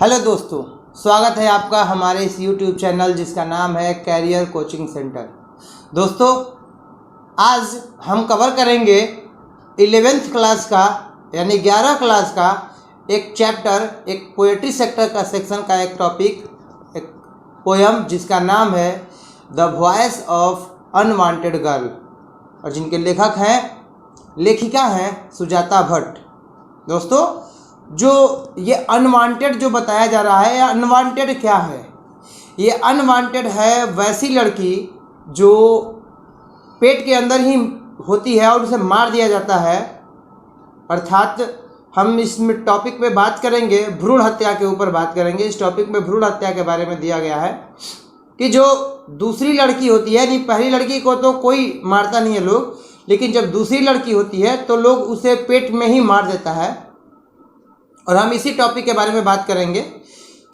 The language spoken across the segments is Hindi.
हेलो दोस्तों, स्वागत है आपका हमारे इस YouTube चैनल जिसका नाम है कैरियर कोचिंग सेंटर। दोस्तों, आज हम कवर करेंगे 11th क्लास का यानी 11 क्लास का एक चैप्टर, एक पोएट्री सेक्टर का सेक्शन का एक टॉपिक, एक पोयम जिसका नाम है the voice of unwanted girl, और जिनके लेखिका हैं सुजाता भट्ट। दोस्तों, जो ये अनवांटेड जो बताया जा रहा है, या अनवांटेड क्या है? ये अनवांटेड है वैसी लड़की जो पेट के अंदर ही होती है और उसे मार दिया जाता है। अर्थात हम इस टॉपिक पे बात करेंगे, भ्रूण हत्या के ऊपर बात करेंगे। इस टॉपिक में भ्रूण हत्या के बारे में दिया गया है कि जो दूसरी लड़की होती है, नहीं पहली लड़की को तो कोई मारता नहीं है लोग, लेकिन जब दूसरी लड़की होती है तो लोग उसे पेट में ही मार देता है। और हम इसी टॉपिक के बारे में बात करेंगे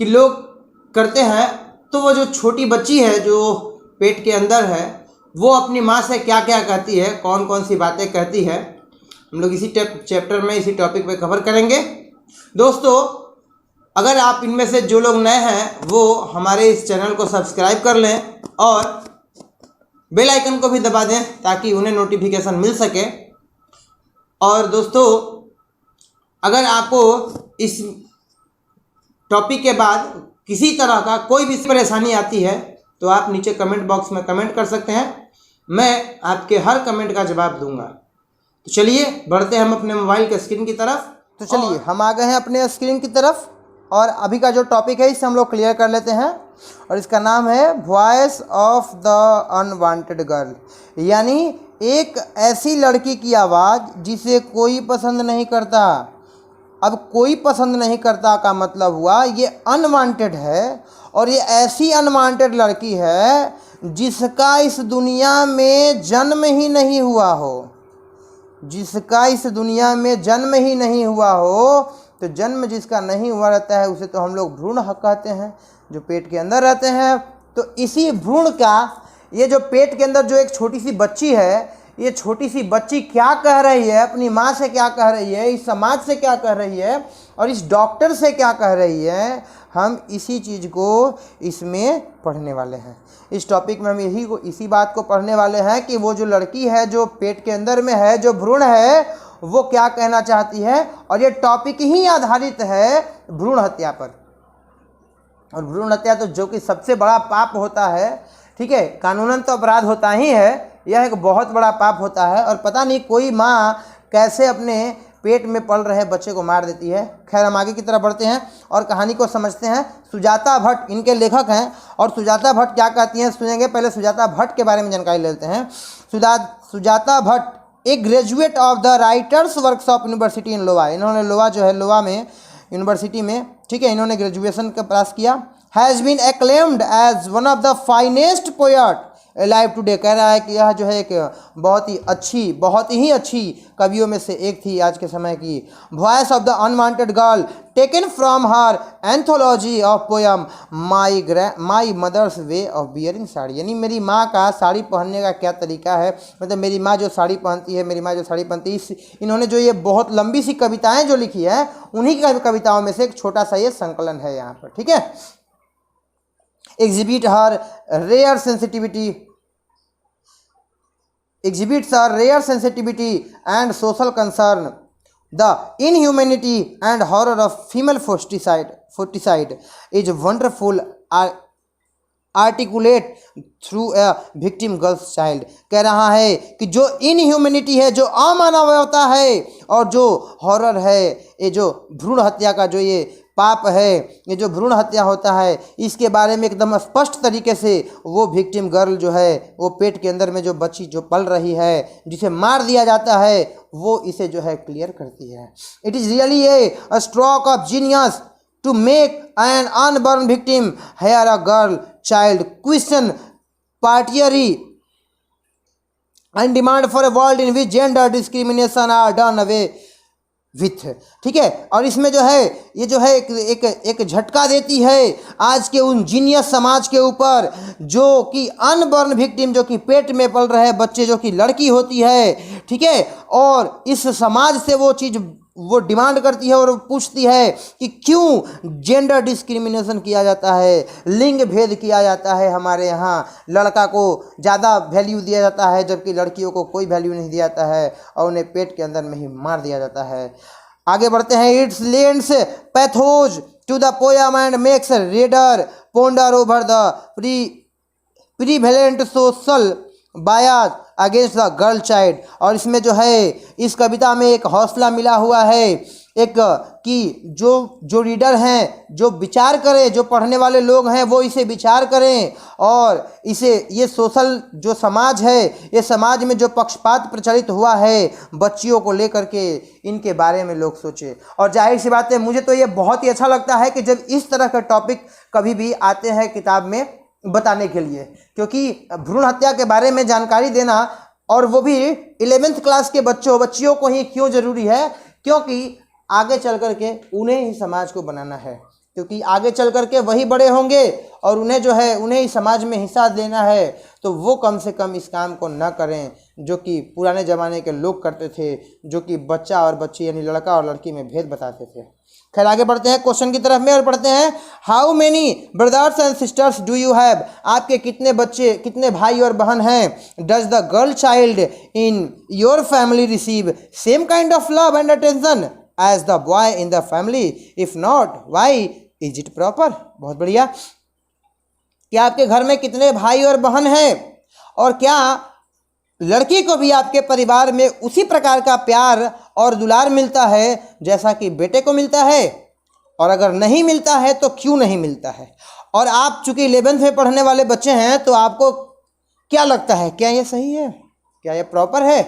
कि लोग करते हैं तो वो जो छोटी बच्ची है जो पेट के अंदर है, वो अपनी माँ से क्या क्या कहती है, कौन कौन सी बातें कहती है, हम लोग इसी चैप्टर में इसी टॉपिक पे कवर करेंगे। दोस्तों, अगर आप इनमें से जो लोग नए हैं वो हमारे इस चैनल को सब्सक्राइब कर लें और बेल आइकन को भी दबा दें ताकि उन्हें नोटिफिकेशन मिल सके। और दोस्तों, अगर आपको इस टॉपिक के बाद किसी तरह का कोई भी परेशानी आती है तो आप नीचे कमेंट बॉक्स में कमेंट कर सकते हैं, मैं आपके हर कमेंट का जवाब दूंगा। तो चलिए बढ़ते हैं हम अपने मोबाइल के स्क्रीन की तरफ। तो चलिए हम आ गए हैं अपने स्क्रीन की तरफ, और अभी का जो टॉपिक है इसे हम लोग क्लियर कर लेते हैं। और इसका नाम है voice of the unwanted girl, यानी एक ऐसी लड़की की आवाज़ जिसे कोई पसंद नहीं करता। अब कोई पसंद नहीं करता का मतलब हुआ ये अनवांटेड है, और ये ऐसी अनवांटेड लड़की है जिसका इस दुनिया में जन्म ही नहीं हुआ हो। जिसका इस दुनिया में जन्म ही नहीं हुआ हो, तो जन्म जिसका नहीं हुआ रहता है उसे तो हम लोग भ्रूण कहते हैं, जो पेट के अंदर रहते हैं। तो इसी भ्रूण का ये जो पेट के अंदर जो एक छोटी सी बच्ची है, ये छोटी सी बच्ची क्या कह रही है, अपनी माँ से क्या कह रही है, इस समाज से क्या कह रही है, और इस डॉक्टर से क्या कह रही है, हम इसी चीज़ को इसमें पढ़ने वाले हैं। इस टॉपिक में हम इसी बात को पढ़ने वाले हैं कि वो जो लड़की है जो पेट के अंदर में है, जो भ्रूण है, वो क्या कहना चाहती है। और ये टॉपिक ही आधारित है भ्रूण हत्या पर। और भ्रूण हत्या तो जो कि सबसे बड़ा पाप होता है, ठीक है, कानूनन तो अपराध होता ही है, यह एक बहुत बड़ा पाप होता है। और पता नहीं कोई माँ कैसे अपने पेट में पल रहे बच्चे को मार देती है। खैर, हम आगे की तरफ बढ़ते हैं और कहानी को समझते हैं। सुजाता भट्ट इनके लेखक हैं, और सुजाता भट्ट क्या कहती हैं सुनेंगे। पहले सुजाता भट्ट के बारे में जानकारी लेते हैं। सुजाता भट्ट एक graduate of the writers workshop university in Iowa. इन्होंने लोवा जो है, लोवा में यूनिवर्सिटी में, ठीक है, इन्होंने ग्रेजुएशन का पास किया। Has been acclaimed as one of the finest poet alive today. कह रहा है कि यह जो है एक बहुत ही अच्छी कवियों में से एक थी आज के समय की। Voice of the unwanted girl taken from her anthology of poem my mother's way of bearing sari, यानी मेरी माँ का साड़ी पहनने का क्या तरीका है, मतलब मेरी माँ जो साड़ी पहनती है, मेरी माँ जो साड़ी पहनती है। इन्होंने जो ये बहुत लंबी सी कविताएं जो लिखी है, उन्हीं की कविताओं में से एक छोटा सा ये संकलन है यहाँ पर, ठीक है। exhibits her rare sensitivity and social concern, the inhumanity and horror of female foeticide is wonderful articulate through a victim girl's child। कह रहा है कि जो इनह्यूमैनिटी है, जो अमानवता है, और जो हॉरर है, ये जो भ्रूण हत्या का जो ये पाप है, ये जो भ्रूण हत्या होता है, इसके बारे में एकदम स्पष्ट तरीके से वो विक्टिम गर्ल जो है, वो पेट के अंदर में जो बच्ची जो पल रही है, जिसे मार दिया जाता है, वो इसे जो है क्लियर करती है। It is really a stroke of genius to make an unborn victim hear a girl child question partially and demand for a world in which gender discrimination are done away with, ठीक है। और इसमें जो है ये जो है एक झटका देती है आज के उन जीनियस समाज के ऊपर, जो कि अनबॉर्न विक्टिम, जो कि पेट में पल रहे बच्चे, जो कि लड़की होती है, ठीक है। और इस समाज से वो चीज़ वो डिमांड करती है और पूछती है कि क्यों जेंडर डिस्क्रिमिनेशन किया जाता है, लिंग भेद किया जाता है हमारे यहाँ, लड़का को ज़्यादा वैल्यू दिया जाता है जबकि लड़कियों को कोई वैल्यू नहीं दिया जाता है और उन्हें पेट के अंदर में ही मार दिया जाता है। आगे बढ़ते हैं। Its lends pathos to the poem and makes reader ponder over the prevalent social bias against the girl child. और इसमें जो है इस कविता में एक हौसला मिला हुआ है, एक कि जो रीडर हैं, जो विचार करें, जो पढ़ने वाले लोग हैं वो इसे विचार करें और इसे ये सोशल जो समाज है, ये समाज में जो पक्षपात प्रचलित हुआ है बच्चियों को लेकर के, इनके बारे में लोग सोचें। और जाहिर सी बात है, मुझे तो ये बहुत ही अच्छा लगता है कि जब इस तरह का टॉपिक कभी भी आते हैं किताब में बताने के लिए, क्योंकि भ्रूण हत्या के बारे में जानकारी देना और वो भी 11th क्लास के बच्चियों को ही क्यों ज़रूरी है, क्योंकि आगे चल कर के उन्हें ही समाज को बनाना है, क्योंकि आगे चल कर के वही बड़े होंगे और उन्हें जो है उन्हें ही समाज में हिस्सा देना है। तो वो कम से कम इस काम को न करें जो कि पुराने ज़माने के लोग करते थे, जो कि बच्चा और बच्ची यानी लड़का और लड़की में भेद बताते थे। खैर आगे बढ़ते हैं क्वेश्चन की तरफ में और पढ़ते हैं। How many brothers and sisters do you have? आपके कितने बच्चे, कितने भाई और बहन हैं? Does the girl child in your family receive same kind of love and attention as the boy in the family? If not why is it proper? बहुत बढ़िया। क्या आपके घर में कितने भाई और बहन हैं और क्या लड़की को भी आपके परिवार में उसी प्रकार का प्यार और दुलार मिलता है जैसा कि बेटे को मिलता है? और अगर नहीं मिलता है तो क्यों नहीं मिलता है? और आप चूंकि 11th में पढ़ने वाले बच्चे हैं तो आपको क्या लगता है, क्या ये सही है, क्या ये प्रॉपर है?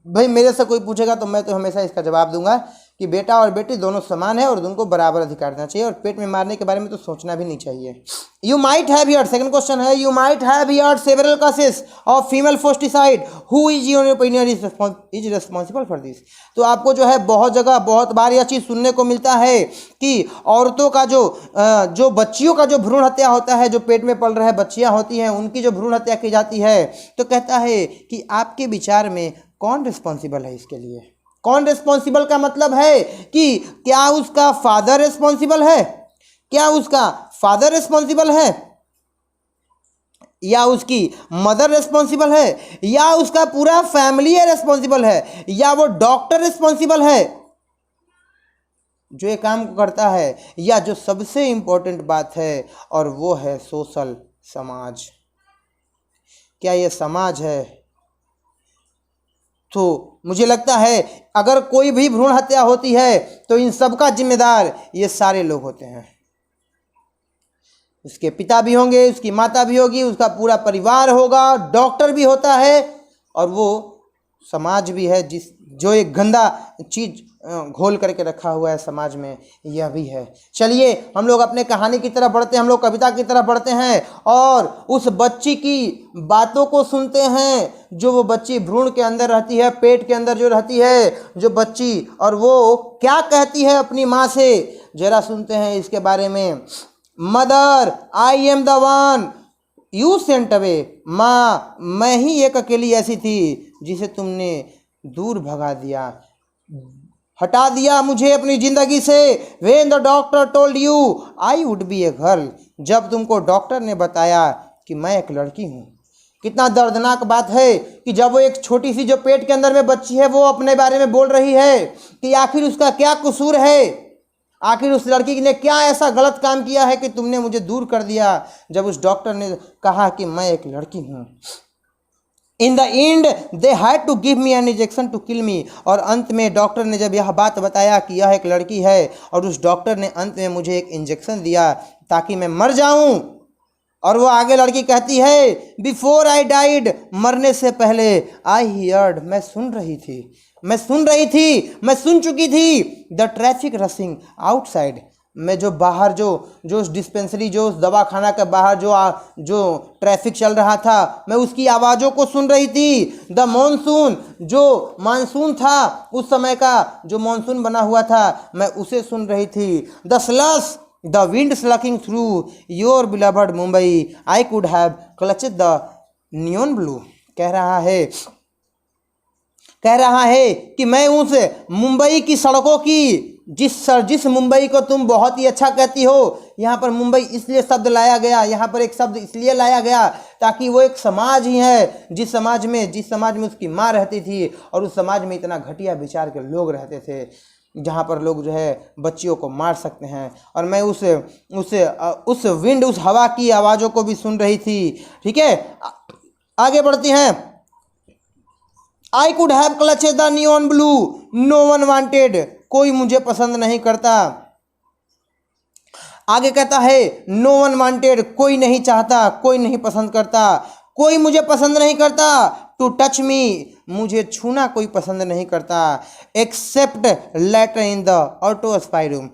भाई मेरे से कोई पूछेगा तो मैं तो हमेशा इसका जवाब दूंगा कि बेटा और बेटी दोनों समान है और उनको बराबर अधिकार देना चाहिए और पेट में मारने के बारे में तो सोचना भी नहीं चाहिए। You might have heard, second question है, you might have heard several cases of female foeticide, who is your opinion is responsible for this? तो आपको जो है बहुत जगह बहुत बार यह चीज़ सुनने को मिलता है कि औरतों का जो बच्चियों का जो भ्रूण हत्या होता है, जो पेट में पल रहे बच्चियाँ होती हैं उनकी जो भ्रूण हत्या की जाती है, तो कहता है कि आपके विचार में कौन रिस्पॉन्सिबल है इसके लिए? कौन रिस्पॉन्सिबल का मतलब है कि क्या उसका फादर रिस्पॉन्सिबल है, क्या उसका फादर रिस्पॉन्सिबल है, या उसकी मदर रिस्पॉन्सिबल है, या उसका पूरा फैमिली रिस्पॉन्सिबल है, या वो डॉक्टर रिस्पॉन्सिबल है जो ये काम करता है, या जो सबसे इंपॉर्टेंट बात है और वो है सोशल समाज? क्या ये समाज है? तो मुझे लगता है अगर कोई भी भ्रूण हत्या होती है तो इन सब का जिम्मेदार ये सारे लोग होते हैं। उसके पिता भी होंगे, उसकी माता भी होगी, उसका पूरा परिवार होगा, डॉक्टर भी होता है और वो समाज भी है जो एक गंदा चीज़ घोल करके रखा हुआ है समाज में, यह भी है। चलिए हम लोग अपने कहानी की तरफ बढ़ते हैं, हम लोग कविता की तरफ बढ़ते हैं और उस बच्ची की बातों को सुनते हैं जो वो बच्ची भ्रूण के अंदर रहती है, पेट के अंदर जो रहती है जो बच्ची, और वो क्या कहती है अपनी माँ से, जरा सुनते हैं इसके बारे में। Mother I am the one you sent away, माँ मैं ही एक अकेली ऐसी थी जिसे तुमने दूर भगा दिया, हटा दिया मुझे अपनी ज़िंदगी से। When the doctor told you I would be a girl, जब तुमको डॉक्टर ने बताया कि मैं एक लड़की हूँ। कितना दर्दनाक बात है कि जब वो एक छोटी सी जो पेट के अंदर में बच्ची है वो अपने बारे में बोल रही है कि आखिर उसका क्या कसूर है, आखिर उस लड़की ने क्या ऐसा गलत काम किया है कि तुमने मुझे दूर कर दिया, जब उस डॉक्टर ने कहा कि मैं एक लड़की हूँ। In the end they had to give me an injection to kill me, और अंत में डॉक्टर ने जब यह बात बताया कि यह एक लड़की है और उस डॉक्टर ने अंत में मुझे एक इंजेक्शन दिया ताकि मैं मर जाऊं। और वो आगे लड़की कहती है बिफोर आई डाइड, मरने से पहले आई हियर्ड, मैं सुन चुकी थी द ट्रैफिक रशिंग आउटसाइड, मैं जो बाहर जो उस डिस्पेंसरी जो उस दवाखाना के बाहर जो ट्रैफिक चल रहा था मैं उसकी आवाज़ों को सुन रही थी। द मॉनसून, जो मानसून था उस समय का जो मॉनसून बना हुआ था मैं उसे सुन रही थी। The slush, the wind sucking through your beloved Mumbai, I could have clutched the neon blue, कह रहा है कह रहा है कि मैं उस मुंबई की सड़कों की जिस मुंबई को तुम बहुत ही अच्छा कहती हो, यहाँ पर मुंबई इसलिए शब्द लाया गया, यहाँ पर एक शब्द इसलिए लाया गया ताकि वो एक समाज ही है जिस समाज में उसकी माँ रहती थी, और उस समाज में इतना घटिया विचार के लोग रहते थे, जहाँ पर लोग जो है बच्चियों को मार सकते हैं। और मैं उस विंड, उस हवा की आवाज़ों को भी सुन रही थी। ठीक है, आगे बढ़ती हैं। I could have clutches the neon blue, no one wanted, कोई मुझे पसंद नहीं करता। आगे कहता है नो वन वांटेड, कोई नहीं चाहता, कोई नहीं पसंद करता, कोई मुझे पसंद नहीं करता। टू टच मी, मुझे छूना कोई पसंद नहीं करता। एक्सेप्ट लेटर इन द ऑटोस्पाई रूम,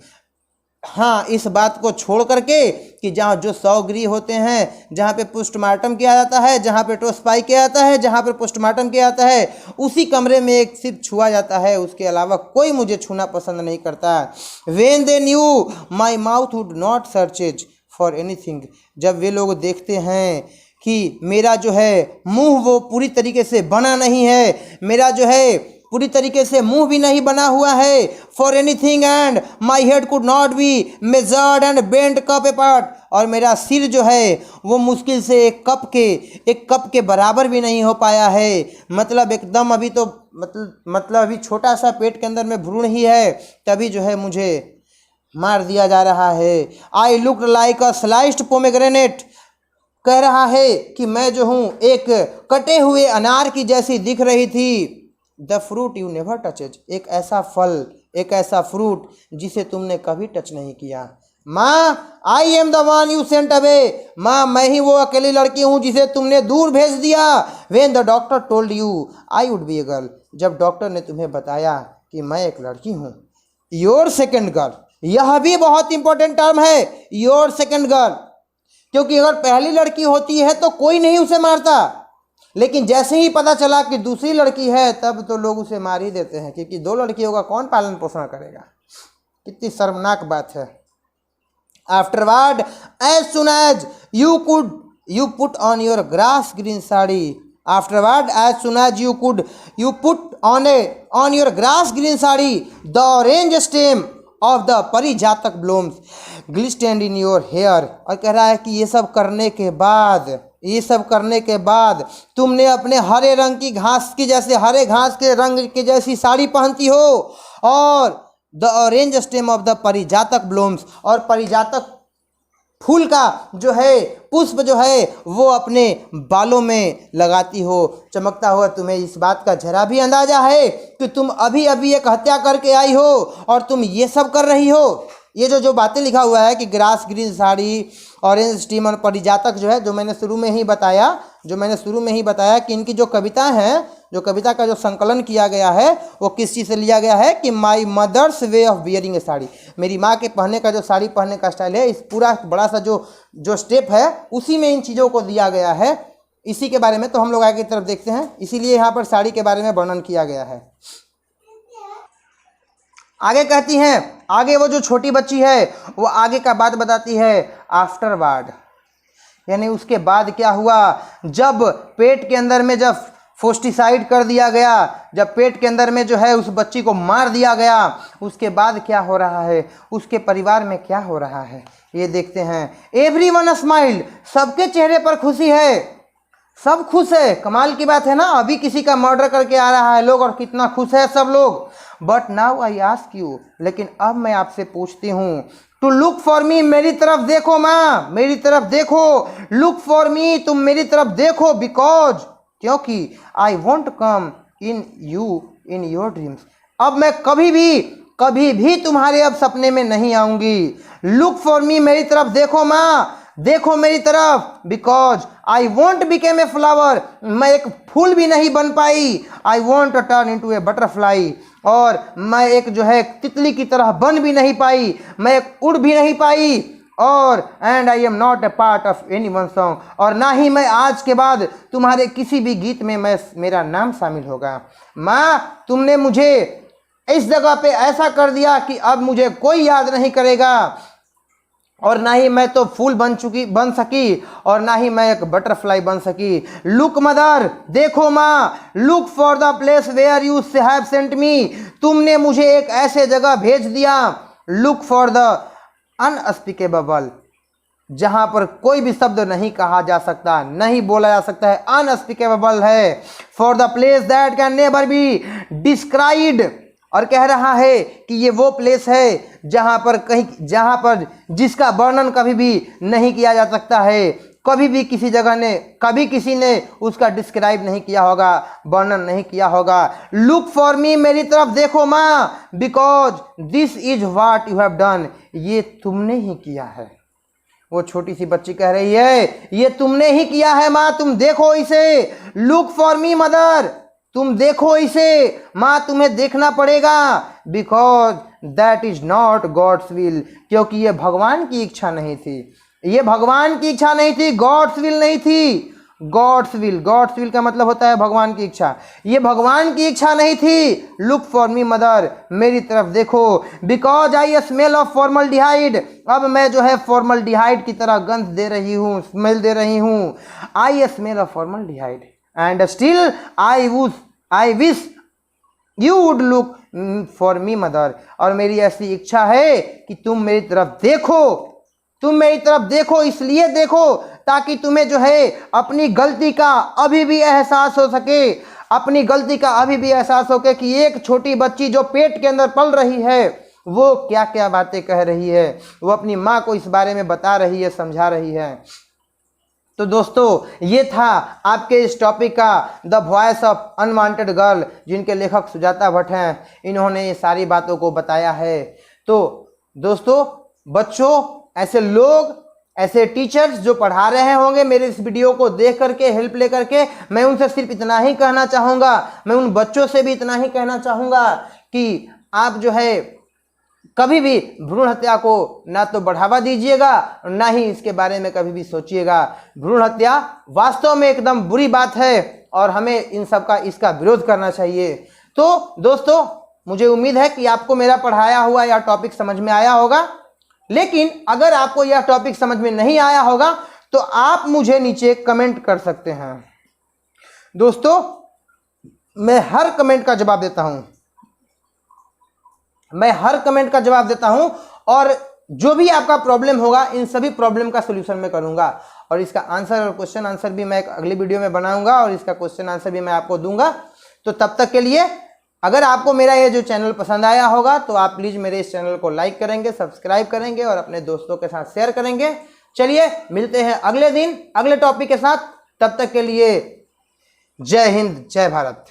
हाँ, इस बात को छोड़ करके कि जहाँ जो 100 गृह होते हैं, जहाँ पे पोस्टमार्टम किया जाता है, जहाँ पे टोस्पाई किया जाता है, जहाँ पे पोस्टमार्टम किया जाता है, उसी कमरे में एक सिर्फ छुआ जाता है, उसके अलावा कोई मुझे छूना पसंद नहीं करता। When they knew my mouth would not searches for anything, जब वे लोग देखते हैं कि मेरा जो है मुंह वो पूरी तरीके से बना नहीं है, मेरा जो है पूरी तरीके से मुंह भी नहीं बना हुआ है, for anything, and my head could not be measured and bent cup apart, और मेरा सिर जो है वो मुश्किल से एक कप के बराबर भी नहीं हो पाया है। मतलब एकदम अभी तो मतलब अभी छोटा सा पेट के अंदर में भ्रूण ही है, तभी जो है मुझे मार दिया जा रहा है। I looked like a sliced pomegranate, कह रहा है कि मैं जो हूँ एक कटे हुए अनार की जैसी दिख रही थी। The fruit you never touches, एक ऐसा फल, एक ऐसा फ्रूट जिसे तुमने कभी टच नहीं किया। माँ, I am the one you sent away, माँ मैं ही वो अकेली लड़की हूँ जिसे तुमने दूर भेज दिया। When the doctor told you I would be a girl, जब डॉक्टर ने तुम्हें बताया कि मैं एक लड़की हूँ। योर सेकेंड गर्ल, यह भी बहुत इंपॉर्टेंट टर्म है, योर सेकेंड गर्ल, क्योंकि अगर पहली लड़की होती है तो कोई नहीं उसे मारता, लेकिन जैसे ही पता चला कि दूसरी लड़की है तब तो लोग उसे मार ही देते हैं, क्योंकि 2 लड़कियों का कौन पालन पोषण करेगा। कितनी शर्मनाक बात है। Afterward as soon as you put on your grass green sari, afterward as soon as you put on your grass green sari, the orange stem of the parijataka blooms glistened in your hair, और कह रहा है कि ये सब करने के बाद तुमने अपने हरे रंग की घास की जैसे, हरे घास के रंग की जैसी साड़ी पहनती हो, और the orange stem of the parijataka blooms, और परिजातक फूल का जो है पुष्प जो है वो अपने बालों में लगाती हो। चमकता हुआ तुम्हें इस बात का जरा भी अंदाजा है कि तुम अभी अभी एक हत्या करके आई हो और तुम ये सब कर रही हो। ये जो बातें लिखा हुआ है कि grass green sari, orange steam और परिजातक जो है, जो मैंने शुरू में ही बताया कि इनकी जो कविता हैं, जो कविता का जो संकलन किया गया है वो किस चीज़ से लिया गया है कि my mother's way of bearing a sari, मेरी माँ के पहनने का जो साड़ी पहनने का स्टाइल है, इस पूरा बड़ा सा जो स्टेप है उसी में इन चीज़ों को दिया गया है। इसी के बारे में तो हम लोग आगे की तरफ देखते हैं, इसीलिए यहाँ पर साड़ी के बारे में वर्णन किया गया है। आगे कहती हैं, आगे वो जो छोटी बच्ची है वो आगे का बात बताती है। आफ्टरवर्ड यानी उसके बाद क्या हुआ, जब पेट के अंदर में जब फोस्टिसाइड कर दिया गया, जब पेट के अंदर में जो है उस बच्ची को मार दिया गया, उसके बाद क्या हो रहा है, उसके परिवार में क्या हो रहा है, ये देखते हैं। एवरीवन स्माइल्ड, सबके चेहरे पर खुशी है, सब खुश है। कमाल की बात है ना, अभी किसी का मर्डर करके आ रहा है लोग और कितना खुश है सब लोग। But now I ask you, लेकिन अब मैं आपसे पूछती हूँ, टू लुक फॉर मी, मेरी तरफ देखो माँ, मेरी तरफ देखो। लुक फॉर मी, तुम मेरी तरफ देखो, बिकॉज, क्योंकि I want come in your dreams, अब मैं कभी भी तुम्हारे अब सपने में नहीं आऊंगी। लुक फॉर मी, मेरी तरफ देखो माँ, देखो मेरी तरफ। Because I want became a flower, मैं एक फूल भी नहीं बन पाई। I want turn into a butterfly, और मैं एक जो है तितली की तरह बन भी नहीं पाई, मैं एक उड़ भी नहीं पाई। और and I am not a part of any one song, और ना ही मैं आज के बाद तुम्हारे किसी भी गीत में मेरा नाम शामिल होगा। माँ, तुमने मुझे इस जगह पे ऐसा कर दिया कि अब मुझे कोई याद नहीं करेगा। और ना ही मैं तो फूल बन सकी और ना ही मैं एक बटरफ्लाई बन सकी। लुक मदर, देखो माँ, look for the place where you have sent me, तुमने मुझे एक ऐसे जगह भेज दिया। लुक फॉर द अनस्पीकेबल, जहां पर कोई भी शब्द नहीं कहा जा सकता, नहीं बोला जा सकता है, अनस्पीकेबल है। For the place that can never be described, और कह रहा है कि ये वो प्लेस है जहां पर जिसका वर्णन कभी भी नहीं किया जा सकता है। कभी भी किसी जगह ने, कभी किसी ने उसका डिस्क्राइब नहीं किया होगा, वर्णन नहीं किया होगा। लुक फॉर मी, मेरी तरफ देखो माँ, because this is what you have done, ये तुमने ही किया है। वो छोटी सी बच्ची कह रही है ये तुमने ही किया है माँ, तुम देखो इसे। लुक फॉर मी मदर, तुम देखो इसे माँ, तुम्हें देखना पड़ेगा। Because that is not God's will, क्योंकि ये भगवान की इच्छा नहीं थी, ये भगवान की इच्छा नहीं थी, गॉड्स विल नहीं थी। गॉड्स विल का मतलब होता है भगवान की इच्छा, ये भगवान की इच्छा नहीं थी। लुक फॉर मी मदर, मेरी तरफ देखो। Because I smell of formaldehyde, अब मैं जो है फॉर्मल्डिहाइड की तरह गंध दे रही हूँ, स्मेल दे रही हूँ। I smell of formaldehyde and still I wish you would look for me mother, और मेरी ऐसी इच्छा है कि तुम मेरी तरफ देखो, तुम मेरी तरफ देखो, इसलिए देखो ताकि तुम्हें जो है अपनी गलती का अभी भी एहसास हो सके, अपनी गलती का अभी भी एहसास हो के कि एक छोटी बच्ची जो पेट के अंदर पल रही है वो क्या क्या बातें कह रही है, वो अपनी माँ को इस बारे में बता रही है, समझा रही है। तो दोस्तों ये था आपके इस टॉपिक का the voice of unwanted girl, जिनके लेखक सुजाता भट्ट हैं, इन्होंने ये सारी बातों को बताया है। तो दोस्तों, बच्चों, ऐसे लोग, ऐसे टीचर्स जो पढ़ा रहे होंगे मेरे इस वीडियो को देख करके, हेल्प लेकर के, मैं उनसे सिर्फ इतना ही कहना चाहूँगा, मैं उन बच्चों से भी इतना ही कहना चाहूँगा कि आप जो है कभी भी भ्रूण हत्या को ना तो बढ़ावा दीजिएगा, ना ही इसके बारे में कभी भी सोचिएगा। भ्रूण हत्या वास्तव में एकदम बुरी बात है और हमें इन सब का इसका विरोध करना चाहिए। तो दोस्तों, मुझे उम्मीद है कि आपको मेरा पढ़ाया हुआ यह टॉपिक समझ में आया होगा, लेकिन अगर आपको यह टॉपिक समझ में नहीं आया होगा तो आप मुझे नीचे कमेंट कर सकते हैं। दोस्तों, मैं हर कमेंट का जवाब देता हूं, मैं हर कमेंट का जवाब देता हूं, और जो भी आपका प्रॉब्लम होगा इन सभी प्रॉब्लम का सलूशन मैं करूंगा, और इसका आंसर और क्वेश्चन आंसर भी मैं एक अगली वीडियो में बनाऊंगा, और इसका क्वेश्चन आंसर भी मैं आपको दूंगा। तो तब तक के लिए, अगर आपको मेरा ये जो चैनल पसंद आया होगा तो आप प्लीज़ मेरे इस चैनल को लाइक करेंगे, सब्सक्राइब करेंगे और अपने दोस्तों के साथ शेयर करेंगे। चलिए मिलते हैं अगले दिन अगले टॉपिक के साथ, तब तक के लिए जय हिंद, जय भारत।